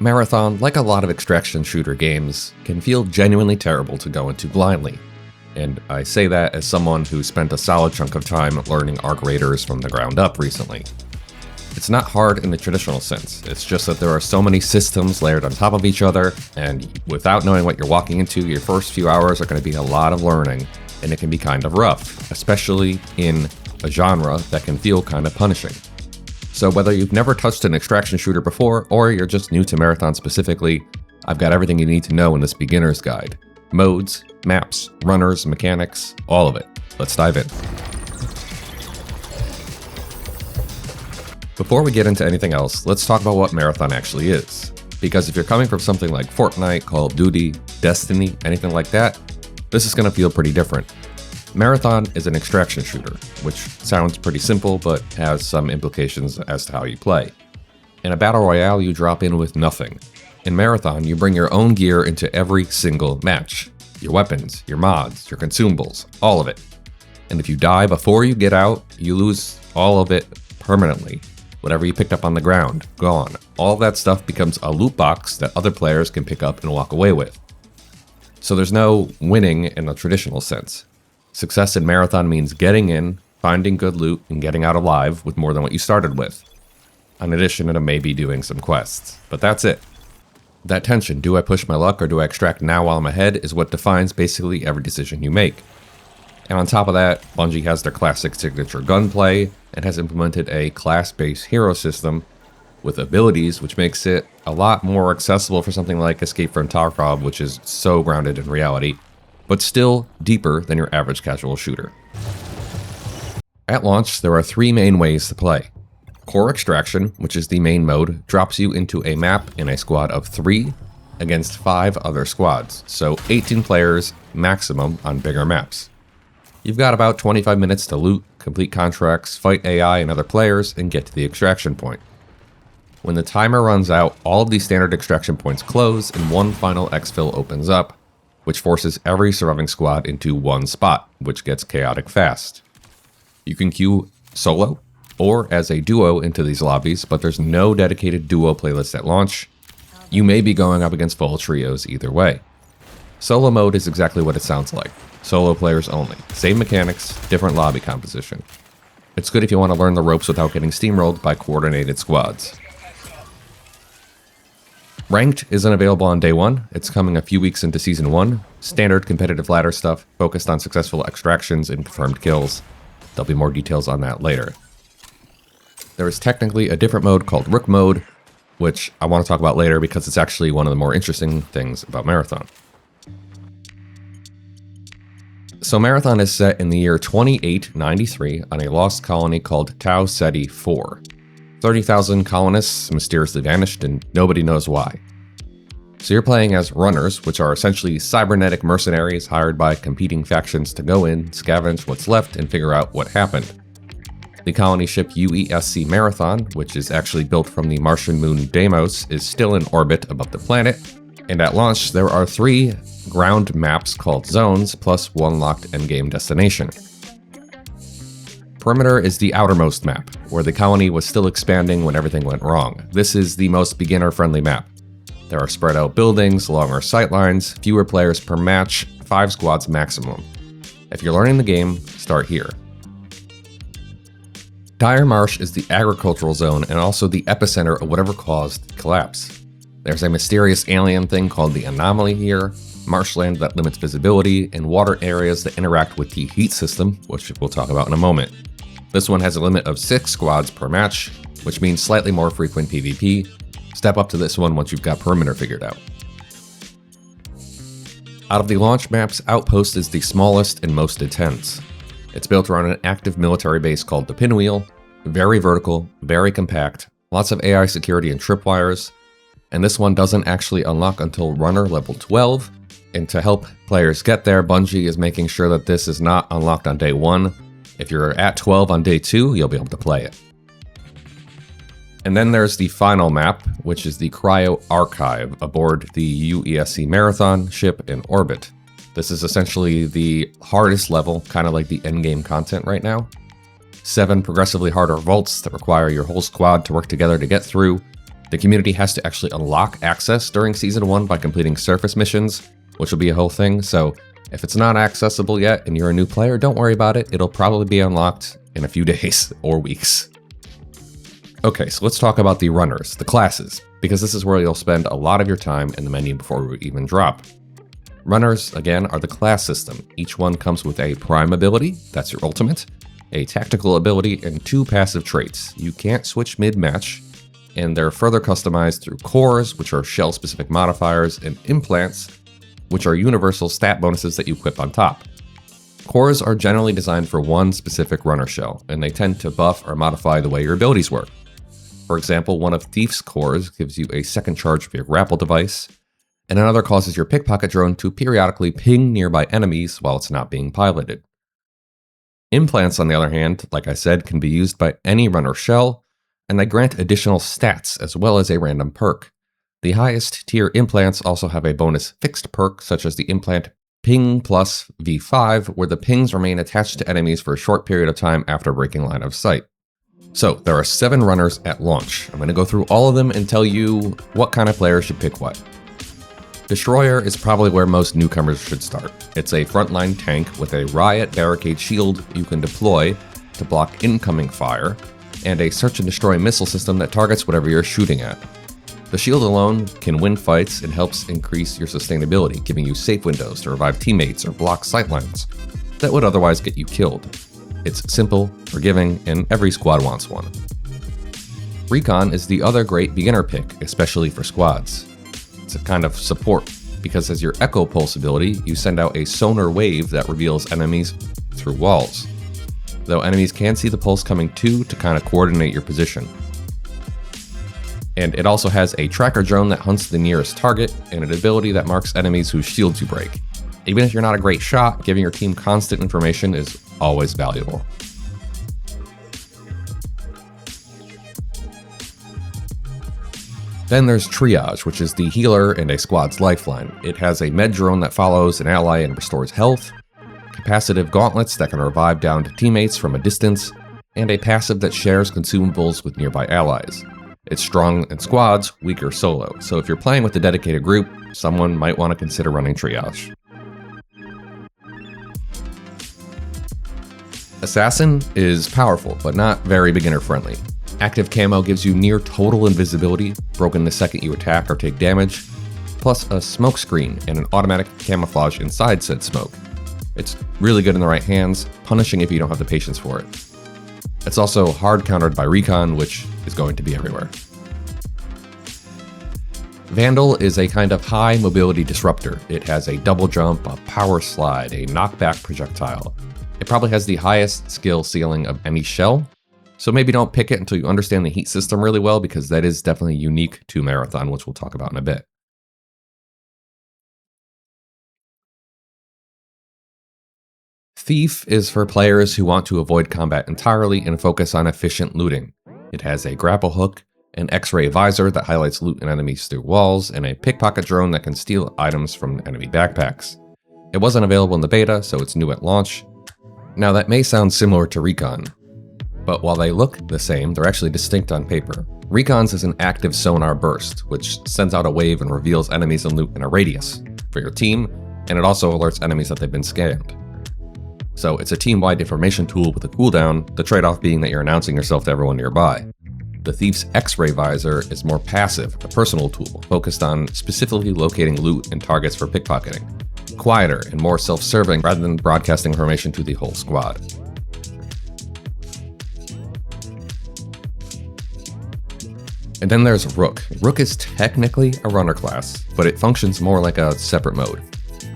Marathon, like a lot of extraction shooter games, can feel genuinely terrible to go into blindly. And I say that as someone who spent a solid chunk of time learning Arc Raiders from the ground up recently. It's not hard in the traditional sense, it's just that there are so many systems layered on top of each other, and without knowing what you're walking into, your first few hours are going to be a lot of learning, and it can be kind of rough, especially in a genre that can feel kind of punishing. So whether you've never touched an extraction shooter before, or you're just new to Marathon specifically, I've got everything you need to know in this beginner's guide. Modes, maps, runners, mechanics, all of it. Let's dive in. Before we get into anything else, let's talk about what Marathon actually is. Because if you're coming from something like Fortnite, Call of Duty, Destiny, anything like that, this is going to feel pretty different. Marathon is an extraction shooter, which sounds pretty simple but has some implications as to how you play. In a battle royale, you drop in with nothing. In Marathon, you bring your own gear into every single match. Your weapons, your mods, your consumables, all of it. And if you die before you get out, you lose all of it permanently. Whatever you picked up on the ground, gone. All that stuff becomes a loot box that other players can pick up and walk away with. So there's no winning in a traditional sense. Success in Marathon means getting in, finding good loot, and getting out alive with more than what you started with. In addition to maybe doing some quests. But that's it. That tension, do I push my luck or do I extract now while I'm ahead, is what defines basically every decision you make. And on top of that, Bungie has their classic signature gunplay and has implemented a class-based hero system with abilities, which makes it a lot more accessible for something like Escape from Tarkov, which is so grounded in reality, but still deeper than your average casual shooter. At launch, there are three main ways to play. Core Extraction, which is the main mode, drops you into a map in a squad of 3 against 5 other squads, so 18 players maximum on bigger maps. You've got about 25 minutes to loot, complete contracts, fight AI and other players, and get to the extraction point. When the timer runs out, all of these standard extraction points close and one final exfil opens up, which forces every surviving squad into one spot, which gets chaotic fast. You can queue solo or as a duo into these lobbies, but there's no dedicated duo playlist at launch. You may be going up against full trios either way. Solo mode is exactly what it sounds like. Solo players only. Same mechanics, different lobby composition. It's good if you want to learn the ropes without getting steamrolled by coordinated squads. Ranked isn't available on day 1, it's coming a few weeks into Season 1. Standard competitive ladder stuff, focused on successful extractions and confirmed kills. There'll be more details on that later. There is technically a different mode called Rook Mode, which I want to talk about later because it's actually one of the more interesting things about Marathon. So Marathon is set in the year 2893 on a lost colony called Tau Ceti 4. 30,000 colonists mysteriously vanished and nobody knows why. So you're playing as runners, which are essentially cybernetic mercenaries hired by competing factions to go in, scavenge what's left, and figure out what happened. The colony ship UESC Marathon, which is actually built from the Martian moon Deimos, is still in orbit above the planet, and at launch there are 3 ground maps called zones, plus 1 locked endgame destination. Perimeter is the outermost map, where the colony was still expanding when everything went wrong. This is the most beginner-friendly map. There are spread out buildings, longer sightlines, fewer players per match, 5 squads maximum. If you're learning the game, start here. Dire Marsh is the agricultural zone and also the epicenter of whatever caused the collapse. There's a mysterious alien thing called the Anomaly here, marshland that limits visibility, and water areas that interact with the heat system, which we'll talk about in a moment. This one has a limit of 6 squads per match, which means slightly more frequent PvP. Step up to this one once you've got Perimeter figured out. Out of the launch maps, Outpost is the smallest and most intense. It's built around an active military base called the Pinwheel, very vertical, very compact, lots of AI security and tripwires, and this one doesn't actually unlock until runner level 12, and to help players get there, Bungie is making sure that this is not unlocked on day 1. If you're at 12 on day 2, you'll be able to play it. And then there's the final map, which is the Cryo Archive aboard the UESC Marathon ship in orbit. This is essentially the hardest level, kind of like the endgame content right now. 7 progressively harder vaults that require your whole squad to work together to get through, The community has to actually unlock access during Season 1 by completing surface missions, which will be a whole thing, so if it's not accessible yet and you're a new player, don't worry about it. It'll probably be unlocked in a few days or weeks. Okay, so let's talk about the runners, the classes, because this is where you'll spend a lot of your time in the menu before we even drop. Runners, again, are the class system. Each one comes with a prime ability, that's your ultimate, a tactical ability, and 2 passive traits. You can't switch mid-match, and they're further customized through cores, which are shell-specific modifiers, and implants, which are universal stat bonuses that you equip on top. Cores are generally designed for one specific runner shell, and they tend to buff or modify the way your abilities work. For example, one of Thief's cores gives you a second charge of your grapple device, and another causes your pickpocket drone to periodically ping nearby enemies while it's not being piloted. Implants, on the other hand, like I said, can be used by any runner shell, and they grant additional stats as well as a random perk. The highest tier implants also have a bonus fixed perk, such as the implant Ping plus V5, where the pings remain attached to enemies for a short period of time after breaking line of sight. So, there are 7 runners at launch. I'm going to go through all of them and tell you what kind of player should pick what. Destroyer is probably where most newcomers should start. It's a frontline tank with a riot barricade shield you can deploy to block incoming fire, and a search and destroy missile system that targets whatever you're shooting at. The shield alone can win fights and helps increase your sustainability, giving you safe windows to revive teammates or block sightlines that would otherwise get you killed. It's simple, forgiving, and every squad wants one. Recon is the other great beginner pick, especially for squads. It's a kind of support, because as your Echo Pulse ability, you send out a sonar wave that reveals enemies through walls, though enemies can see the pulse coming too to kind of coordinate your position. And it also has a tracker drone that hunts the nearest target, and an ability that marks enemies whose shields you break. Even if you're not a great shot, giving your team constant information is always valuable. Then there's Triage, which is the healer and a squad's lifeline. It has a med drone that follows an ally and restores health, capacitive gauntlets that can revive downed teammates from a distance, and a passive that shares consumables with nearby allies. It's strong in squads, weaker solo, so if you're playing with a dedicated group, someone might want to consider running Triage. Assassin is powerful, but not very beginner friendly. Active camo gives you near total invisibility, broken the second you attack or take damage, plus a smoke screen and an automatic camouflage inside said smoke. It's really good in the right hands, punishing if you don't have the patience for it. It's also hard countered by Recon, which is going to be everywhere. Vandal is a kind of high mobility disruptor. It has a double jump, a power slide, a knockback projectile. It probably has the highest skill ceiling of any shell, so maybe don't pick it until you understand the heat system really well, because that is definitely unique to Marathon, which we'll talk about in a bit. Thief is for players who want to avoid combat entirely and focus on efficient looting. It has a grapple hook, an X-ray visor that highlights loot and enemies through walls, and a pickpocket drone that can steal items from enemy backpacks. It wasn't available in the beta, so it's new at launch. Now that may sound similar to Recon, but while they look the same, they're actually distinct on paper. Recon's is an active sonar burst, which sends out a wave and reveals enemies and loot in a radius for your team, and it also alerts enemies that they've been scanned. So it's a team-wide information tool with a cooldown, the trade-off being that you're announcing yourself to everyone nearby. The Thief's X-ray visor is more passive, a personal tool, focused on specifically locating loot and targets for pickpocketing. Quieter and more self-serving rather than broadcasting information to the whole squad. And then there's Rook. Rook is technically a runner class, but it functions more like a separate mode.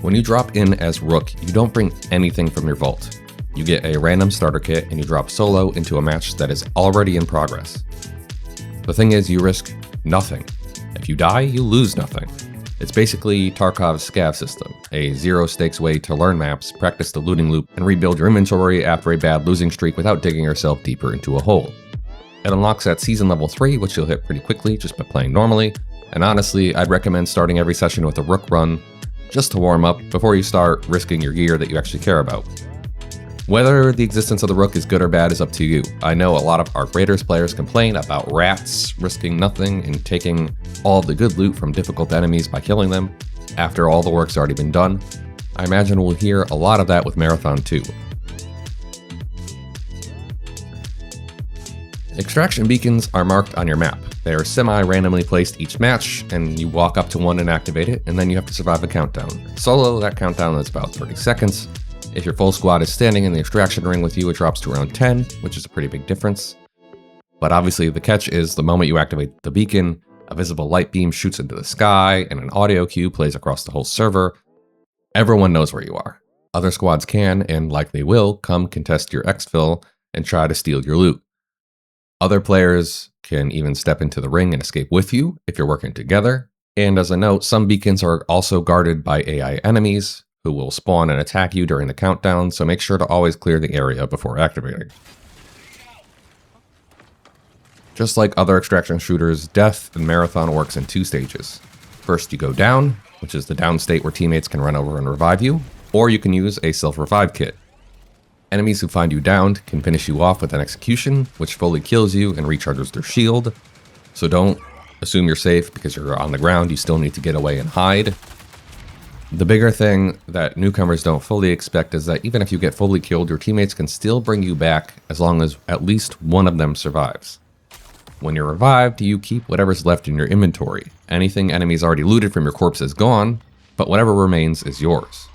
When you drop in as Rook, you don't bring anything from your vault. You get a random starter kit and you drop solo into a match that is already in progress. The thing is, you risk nothing. If you die, you lose nothing. It's basically Tarkov's scav system, a zero-stakes way to learn maps, practice the looting loop, and rebuild your inventory after a bad losing streak without digging yourself deeper into a hole. It unlocks at season level 3, which you'll hit pretty quickly just by playing normally, and honestly, I'd recommend starting every session with a Rook run, just to warm up before you start risking your gear that you actually care about. Whether the existence of the Rook is good or bad is up to you. I know a lot of Arc Raiders players complain about rats risking nothing and taking all of the good loot from difficult enemies by killing them after all the work's already been done. I imagine we'll hear a lot of that with Marathon too. Extraction beacons are marked on your map. They are semi-randomly placed each match, and you walk up to one and activate it, and then you have to survive a countdown. Solo, that countdown is about 30 seconds. If your full squad is standing in the extraction ring with you, it drops to around 10, which is a pretty big difference. But obviously the catch is the moment you activate the beacon, a visible light beam shoots into the sky, and an audio cue plays across the whole server. Everyone knows where you are. Other squads can, and likely will, come contest your exfil and try to steal your loot. Other players can even step into the ring and escape with you if you're working together. And as a note, some beacons are also guarded by AI enemies who will spawn and attack you during the countdown, so make sure to always clear the area before activating. Just like other extraction shooters, Death in Marathon works in 2 stages. First, you go down, which is the down state where teammates can run over and revive you, or you can use a self-revive kit. Enemies who find you downed can finish you off with an execution, which fully kills you and recharges their shield. So don't assume you're safe because you're on the ground, you still need to get away and hide. The bigger thing that newcomers don't fully expect is that even if you get fully killed, your teammates can still bring you back as long as at least one of them survives. When you're revived, you keep whatever's left in your inventory. Anything enemies already looted from your corpse is gone, but whatever remains is yours.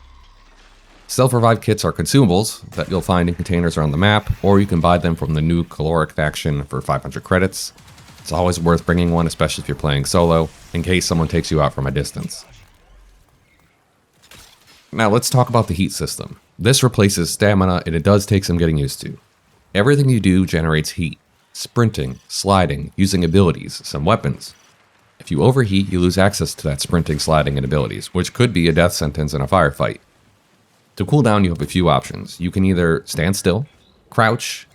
Self-revive kits are consumables that you'll find in containers around the map, or you can buy them from the new caloric faction for 500 credits. It's always worth bringing one, especially if you're playing solo, in case someone takes you out from a distance. Now let's talk about the heat system. This replaces stamina, and it does take some getting used to. Everything you do generates heat. Sprinting, sliding, using abilities, some weapons. If you overheat, you lose access to that sprinting, sliding, and abilities, which could be a death sentence in a firefight. To cool down, you have a few options. You can either stand still, crouch,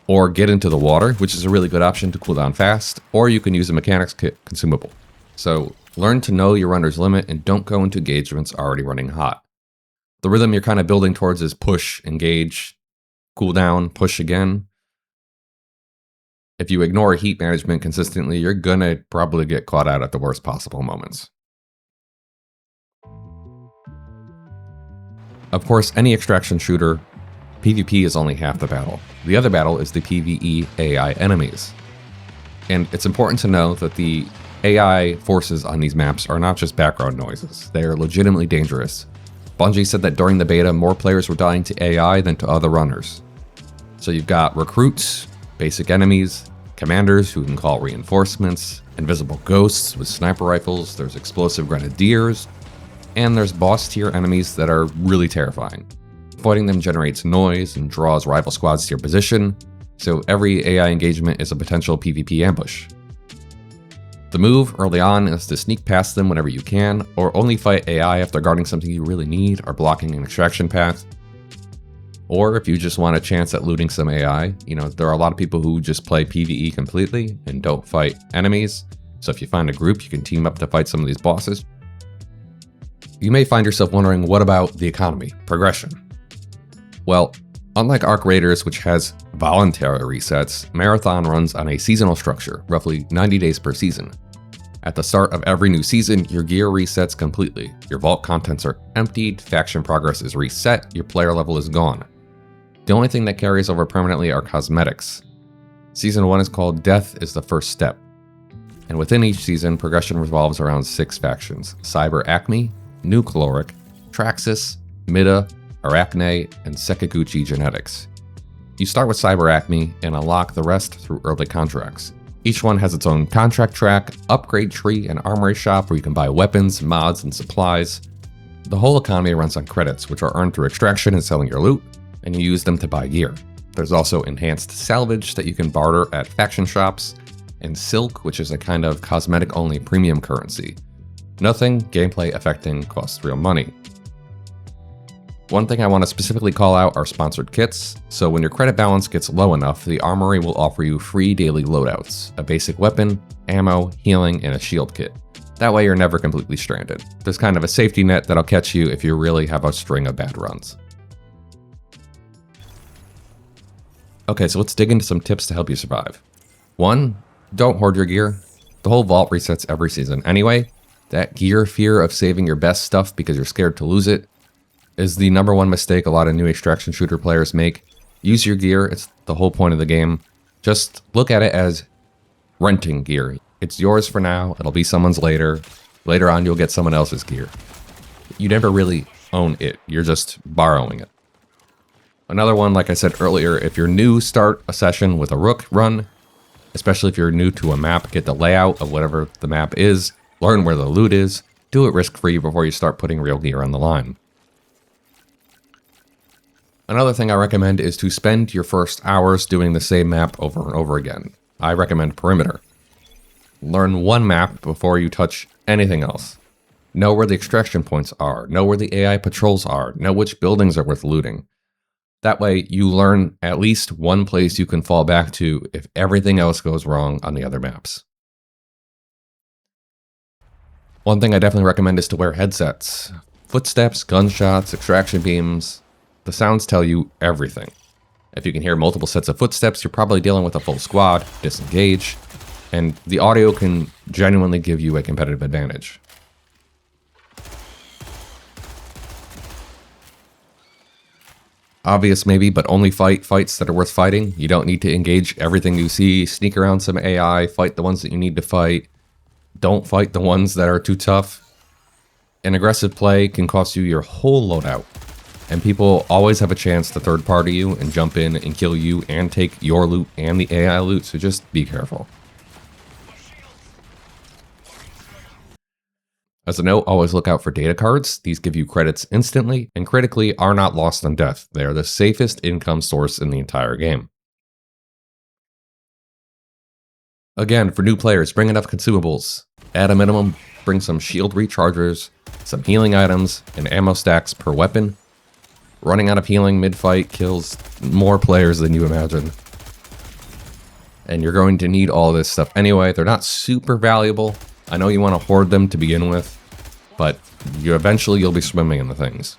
or get into the water, which is a really good option to cool down fast, or you can use a mechanics kit consumable. So learn to know your runner's limit and don't go into engagements already running hot. The rhythm you're kind of building towards is push, engage, cool down, push again. If you ignore heat management consistently, you're gonna probably get caught out at the worst possible moments. Of course, any extraction shooter, PvP is only half the battle. The other battle is the PvE AI enemies. And it's important to know that the AI forces on these maps are not just background noises. They are legitimately dangerous. Bungie said that during the beta, more players were dying to AI than to other runners. So you've got recruits, basic enemies, commanders who can call reinforcements, invisible ghosts with sniper rifles, there's explosive grenadiers, and there's boss tier enemies that are really terrifying. Fighting them generates noise and draws rival squads to your position, so every AI engagement is a potential PvP ambush. The move early on is to sneak past them whenever you can, or only fight AI if they're guarding something you really need or blocking an extraction path. Or if you just want a chance at looting some AI, there are a lot of people who just play PvE completely and don't fight enemies, so if you find a group, you can team up to fight some of these bosses. You may find yourself wondering, what about the economy, progression? Well, unlike Arc Raiders, which has voluntary resets, Marathon runs on a seasonal structure, roughly 90 days per season. At the start of every new season, your gear resets completely. Your vault contents are emptied, faction progress is reset, your player level is gone. The only thing that carries over permanently are cosmetics. Season 1 is called Death is the First Step. And within each season, progression revolves around 6 factions: Cyber Acme, New Caloric, Traxxas, Mida, Arachne, and Sekiguchi Genetics. You start with Cyber Acme and unlock the rest through early contracts. Each one has its own contract track, upgrade tree, and armory shop where you can buy weapons, mods, and supplies. The whole economy runs on credits, which are earned through extraction and selling your loot, and you use them to buy gear. There's also enhanced salvage that you can barter at faction shops, and silk, which is a kind of cosmetic-only premium currency. Nothing gameplay affecting costs real money. One thing I want to specifically call out are sponsored kits, so when your credit balance gets low enough, the armory will offer you free daily loadouts, a basic weapon, ammo, healing, and a shield kit. That way you're never completely stranded. There's kind of a safety net that'll catch you if you really have a string of bad runs. Okay, so let's dig into some tips to help you survive. 1, don't hoard your gear. The whole vault resets every season anyway. That gear fear of saving your best stuff because you're scared to lose it is the #1 mistake a lot of new extraction shooter players make. Use your gear, it's the whole point of the game. Just look at it as renting gear. It's yours for now, it'll be someone's later. Later on, you'll get someone else's gear. You never really own it, you're just borrowing it. Another one, like I said earlier, if you're new, start a session with a rook run. Especially if you're new to a map, get the layout of whatever the map is, learn where the loot is, do it risk-free before you start putting real gear on the line. Another thing I recommend is to spend your first hours doing the same map over and over again. I recommend perimeter. Learn one map before you touch anything else. Know where the extraction points are, know where the AI patrols are, know which buildings are worth looting. That way, you learn at least one place you can fall back to if everything else goes wrong on the other maps. One thing I definitely recommend is to wear headsets. Footsteps, gunshots, extraction beams, the sounds tell you everything. If you can hear multiple sets of footsteps, you're probably dealing with a full squad, disengage, and the audio can genuinely give you a competitive advantage. Obvious maybe, but only fight fights that are worth fighting. You don't need to engage everything you see, sneak around some AI, fight the ones that you need to fight. Don't fight the ones that are too tough. An aggressive play can cost you your whole loadout, and people always have a chance to third party you and jump in and kill you and take your loot and the AI loot, so just be careful. As a note, always look out for data cards. These give you credits instantly, and critically are not lost on death. They are the safest income source in the entire game. Again, for new players, bring enough consumables. At a minimum, bring some shield rechargers, some healing items, and ammo stacks per weapon. Running out of healing mid-fight kills more players than you imagine. And you're going to need all this stuff anyway. They're not super valuable. I know you want to hoard them to begin with, but eventually you'll be swimming in the things.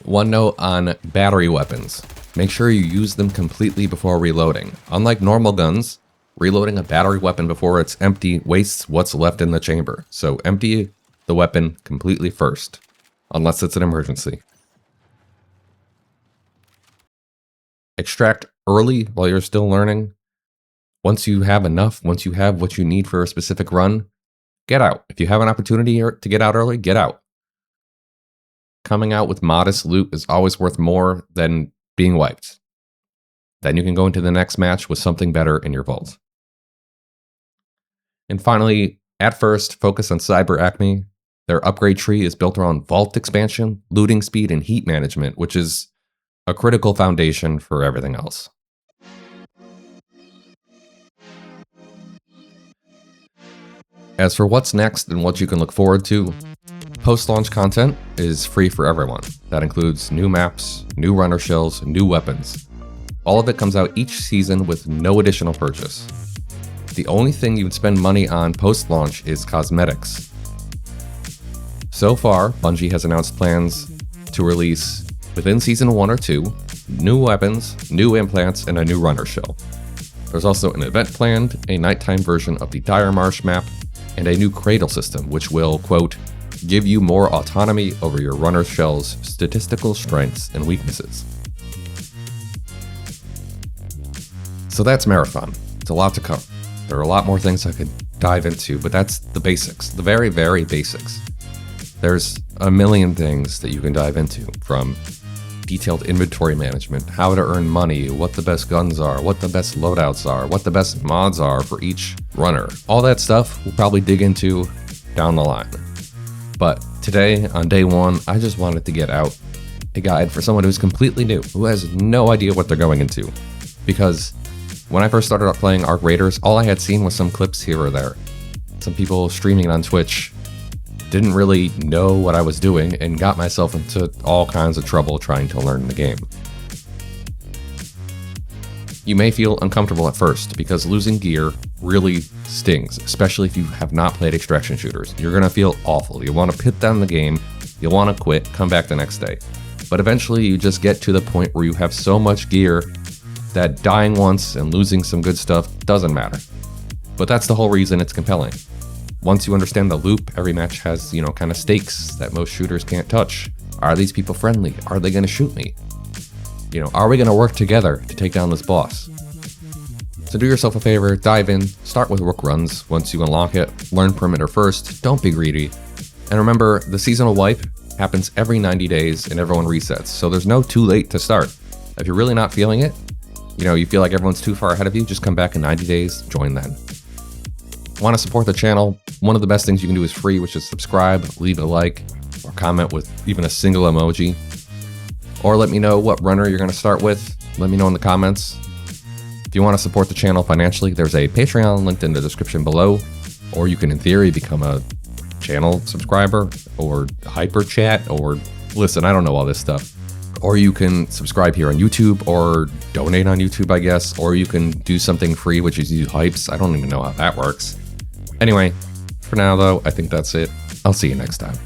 One note on battery weapons. Make sure you use them completely before reloading. Unlike normal guns, reloading a battery weapon before it's empty wastes what's left in the chamber. So empty the weapon completely first, unless it's an emergency. Extract early while you're still learning. Once you have enough, once you have what you need for a specific run, get out. If you have an opportunity to get out early, get out. Coming out with modest loot is always worth more than being wiped. Then you can go into the next match with something better in your vault. And finally, at first, focus on Cyber Acme. Their upgrade tree is built around vault expansion, looting speed, and heat management, which is a critical foundation for everything else. As for what's next and what you can look forward to, post-launch content is free for everyone. That includes new maps, new runner shells, new weapons. All of it comes out each season with no additional purchase. The only thing you would spend money on post-launch is cosmetics. So far, Bungie has announced plans to release, within Season 1 or 2, new weapons, new implants, and a new runner shell. There's also an event planned, a nighttime version of the Dire Marsh map, and a new cradle system, which will, quote, give you more autonomy over your runner shell's statistical strengths and weaknesses. So that's Marathon. It's a lot to cover. There are a lot more things I could dive into, but that's the basics, the very, very basics. There's a million things that you can dive into, from detailed inventory management, how to earn money, what the best guns are, what the best loadouts are, what the best mods are for each runner. All that stuff we'll probably dig into down the line. But today, on day one, I just wanted to get out a guide for someone who's completely new, who has no idea what they're going into. Because when I first started out playing Arc Raiders, all I had seen was some clips here or there. Some people streaming on Twitch. Didn't really know what I was doing and got myself into all kinds of trouble trying to learn the game. You may feel uncomfortable at first because losing gear really stings, especially if you have not played extraction shooters. You're going to feel awful. You want to put down the game, you'll want to quit, come back the next day. But eventually you just get to the point where you have so much gear that dying once and losing some good stuff doesn't matter. But that's the whole reason it's compelling. Once you understand the loop, every match has, kind of stakes that most shooters can't touch. Are these people friendly? Are they going to shoot me? Are we going to work together to take down this boss? So do yourself a favor, dive in, start with Rook runs. Once you unlock it, learn perimeter first, don't be greedy. And remember, the seasonal wipe happens every 90 days and everyone resets, so there's no too late to start. If you're really not feeling it, you feel like everyone's too far ahead of you, just come back in 90 days, join then. Want to support the channel? One of the best things you can do is free, which is subscribe, leave a like, or comment with even a single emoji. Or let me know what runner you're going to start with. Let me know in the comments. If you want to support the channel financially, there's a Patreon linked in the description below. Or you can, in theory, become a channel subscriber or hyper chat or listen, I don't know all this stuff. Or you can subscribe here on YouTube or donate on YouTube, I guess. Or you can do something free, which is use hypes. I don't even know how that works. Anyway, for now though, I think that's it. I'll see you next time.